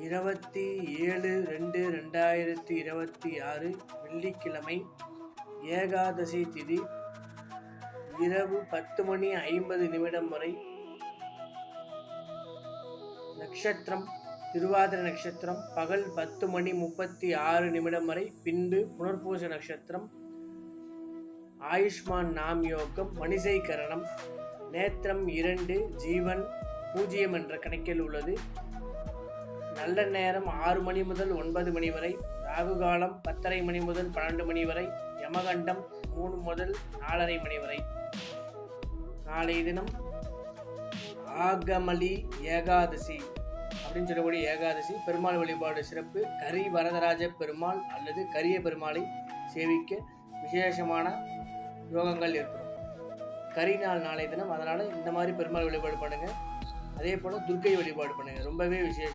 27/2/2026 வெள்ளிக்கிழமை, ஏகாதசி திதி, இரவு 10:50 வரை. நட்சத்திரம் திருவாதிரை நட்சத்திரம், பகல் 10:36 வரை. பின்பு புனர்பூச நட்சத்திரம், ஆயுஷ்மான் நாம் யோகம், மணிசை கரணம், நேத்திரம் 2, ஜீவன் 0 என்ற கணக்கில் உள்ளது. நல்ல நேரம் 6 மணி முதல் 9 மணி வரை. ராகு காலம் 10:30 மணி முதல் 12 மணி வரை. யமகண்டம் 3 முதல் 4:30 மணி வரை. நாளைய தினம் ஆகமலி ஏகாதசி அப்படின்னு சொல்லக்கூடிய ஏகாதசி. பெருமாள் வழிபாடு சிறப்பு. கரி வரதராஜ பெருமாள் அல்லது கரிய பெருமாளை சேவிக்க விசேஷமான யோகங்கள் ஏற்படும். கரி நாள் நாளைய தினம். அதனால் இந்த மாதிரி பெருமாள் வழிபாடு பண்ணுங்கள். அதே போல் துர்க்கை வழிபாடு பண்ணுங்கள். ரொம்பவே விசேஷம்.